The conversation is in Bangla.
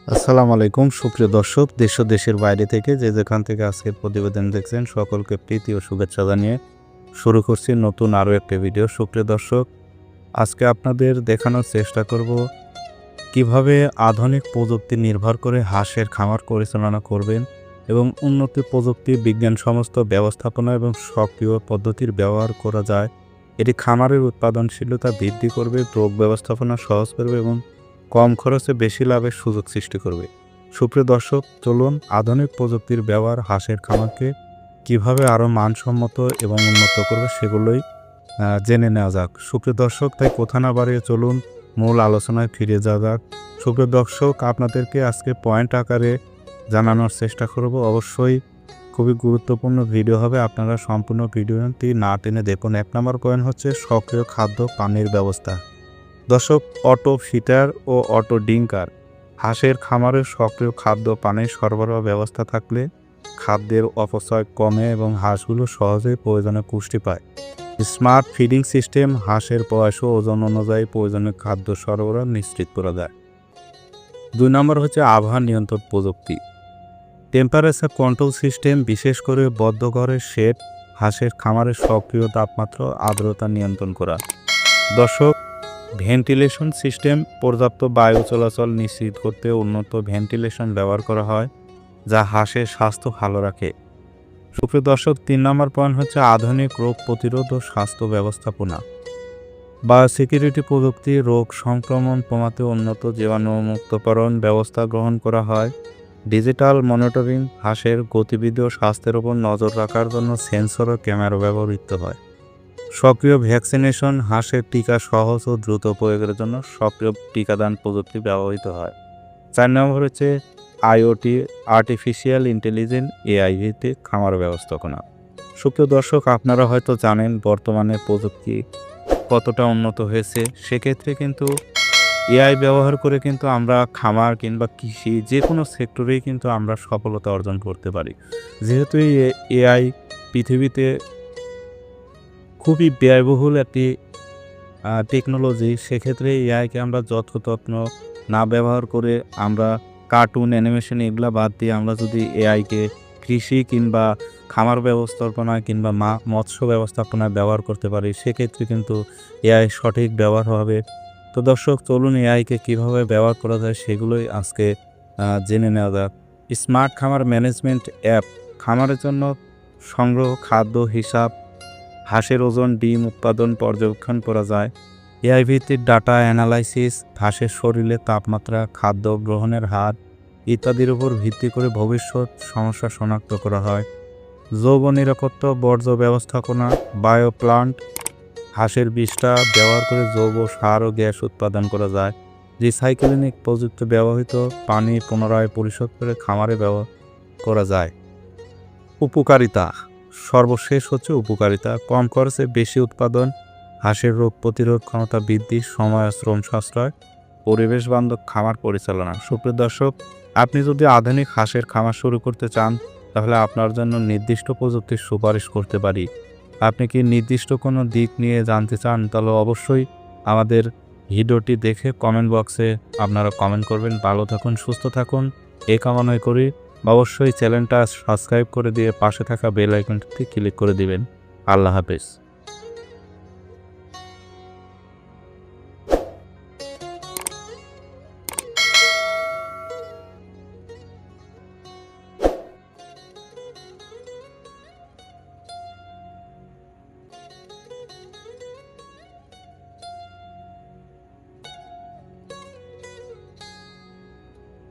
আসসালামু আলাইকুম সুপ্রিয় দর্শক, দেশ ও দেশের বাইরে থেকে যে যেখান থেকে আজকের প্রতিবেদন দেখছেন সকলকে প্রীতি ও শুভেচ্ছা জানিয়ে শুরু করছি নতুন আরও একটি ভিডিও। সুপ্রিয় দর্শক, আজকে আপনাদের দেখানোর চেষ্টা করব কিভাবে আধুনিক প্রযুক্তি নির্ভর করে হাঁসের খামার পরিচালনা করবেন এবং উন্নত প্রযুক্তি বিজ্ঞান সমস্ত ব্যবস্থাপনা এবং সক্রিয় পদ্ধতির ব্যবহার করা যায়। এটি খামারের উৎপাদনশীলতা বৃদ্ধি করবে, রোগ ব্যবস্থাপনা সহজ করবে এবং কম খরচে বেশি লাভের সুযোগ সৃষ্টি করবে। সুপ্রিয় দর্শক, চলুন আধুনিক প্রযুক্তির ব্যবহার হাঁসের খামারকে কিভাবে আরও মানসম্মত এবং উন্নত করবে সেগুলোই জেনে নেওয়া যাক। সুপ্রিয় দর্শক, তাই কথা না বাড়িয়ে চলুন মূল আলোচনায় ফিরে যাওয়া যাক। সুপ্রিয় দর্শক, আপনাদেরকে আজকে পয়েন্ট আকারে জানানোর চেষ্টা করব। অবশ্যই খুবই গুরুত্বপূর্ণ ভিডিও হবে, আপনারা সম্পূর্ণ ভিডিওটি না টেনে দেখুন। 1 নম্বর পয়েন্ট হচ্ছে সক্রিয় খাদ্য পানির ব্যবস্থা। দর্শক, অটো ফিটার ও অটো ডিঙ্কার হাঁসের খামারের সক্রিয় খাদ্য পানির সরবরাহ ব্যবস্থা থাকলে খাদ্যের অপচয় কমে এবং হাঁসগুলো সহজেই প্রয়োজনীয় পুষ্টি পায়। স্মার্ট ফিডিং সিস্টেম হাঁসের বয়স ও ওজন অনুযায়ী প্রয়োজনীয় খাদ্য সরবরাহ নিশ্চিত করা যায়। 2 নম্বর হচ্ছে আবহাওয়া নিয়ন্ত্রণ প্রযুক্তি। টেম্পারেচার কন্ট্রোল সিস্টেম, বিশেষ করে বদ্ধ ঘরের শেড হাঁসের খামারের সক্রিয় তাপমাত্রা আর্দ্রতা নিয়ন্ত্রণ করা। দর্শক, ভেন্টিলেশন সিস্টেম, পর্যাপ্ত বায়ু চলাচল নিশ্চিত করতে উন্নত ভেন্টিলেশন ব্যবহার করা হয় যা হাঁসের স্বাস্থ্য ভালো রাখে। সুপ্রিয় দর্শক, 3 নম্বর পয়েন্ট হচ্ছে আধুনিক রোগ প্রতিরোধ ও স্বাস্থ্য ব্যবস্থাপনা। বায়োসিকিউরিটি প্রযুক্তি, রোগ সংক্রমণ কমাতে উন্নত জীবাণুমুক্তকরণ ব্যবস্থা গ্রহণ করা হয়। ডিজিটাল মনিটরিং, হাঁসের গতিবিধি ও স্বাস্থ্যের উপর নজর রাখার জন্য সেন্সর ও ক্যামেরা ব্যবহৃত হয়। সক্রিয় ভ্যাকসিনেশন, হাঁসের টিকা সহজ ও দ্রুত প্রয়োগের জন্য সক্রিয় টিকাদান প্রযুক্তি ব্যবহৃত হয়। 4 নম্বর হচ্ছে আইওটি, আর্টিফিশিয়াল ইন্টেলিজেন্স, এআই ভিত্তিক খামার ব্যবস্থাপনা। সুপ্রিয় দর্শক, আপনারা হয়তো জানেন বর্তমানে প্রযুক্তি কতটা উন্নত হয়েছে। সেক্ষেত্রে কিন্তু এআই ব্যবহার করে কিন্তু আমরা খামার কিংবা কৃষি যে কোনো সেক্টরেই কিন্তু আমরা সফলতা অর্জন করতে পারি। যেহেতু এই এআই পৃথিবীতে খুবই ব্যয়বহুল একটি টেকনোলজি, সেক্ষেত্রে এআইকে আমরা যত্ন না ব্যবহার করে আমরা কার্টুন অ্যানিমেশন এগুলা বাদ দিয়ে আমরা যদি এআইকে কৃষি কিংবা খামার ব্যবস্থাপনায় কিংবা মৎস্য ব্যবস্থাপনায় ব্যবহার করতে পারি, সেক্ষেত্রে কিন্তু এআই সঠিক ব্যবহার হবে। তো দর্শক, চলুন এআইকে কীভাবে ব্যবহার করা যায় সেগুলোই আজকে জেনে নেওয়া যাক। স্মার্ট খামার ম্যানেজমেন্ট অ্যাপ, খামারের জন্য সংগ্রহ, খাদ্য হিসাব, হাঁসের ওজন, ডিম উৎপাদন পর্যবেক্ষণ করা যায়। এআই ভিত্তিক ডাটা অ্যানালাইসিস, হাঁসের শরীরে তাপমাত্রা, খাদ্য গ্রহণের হার ইত্যাদির উপর ভিত্তি করে ভবিষ্যৎ সমস্যা শনাক্ত করা হয়। জৈব নিরাপত্তা, বর্জ্য ব্যবস্থাপনা, বায়োপ্লান্ট, হাঁসের বিষটা ব্যবহার করে জৈব সার ও গ্যাস উৎপাদন করা যায়। রিসাইক্লিং প্রযুক্তি, ব্যবহৃত পানি পুনরায় পরিশোধ করে খামারে ব্যবহার করা যায়। উপকারিতা, সর্বশেষ হচ্ছে উপকারিতা, কম খরচে বেশি উৎপাদন, হাঁসের রোগ প্রতিরোধ ক্ষমতা বৃদ্ধি, সময় ও শ্রম সাশ্রয়, পরিবেশ বান্ধব খামার পরিচালনা। সুপ্রিয় দর্শক, আপনি যদি আধুনিক হাঁসের খামার শুরু করতে চান তাহলে আপনার জন্য নির্দিষ্ট প্রযুক্তির সুপারিশ করতে পারি। আপনি কি নির্দিষ্ট কোনো দিক নিয়ে জানতে চান তাহলে অবশ্যই আমাদের ভিডিওটি দেখে কমেন্ট বক্সে আপনারা কমেন্ট করবেন। ভালো থাকুন, সুস্থ থাকুন এই কামনাই করি। অবশ্যই চ্যানেলটা সাবস্ক্রাইব করে দিয়ে পাশে থাকা বেল আইকনটিতে ক্লিক করে দিবেন। আল্লাহ হাফেজ।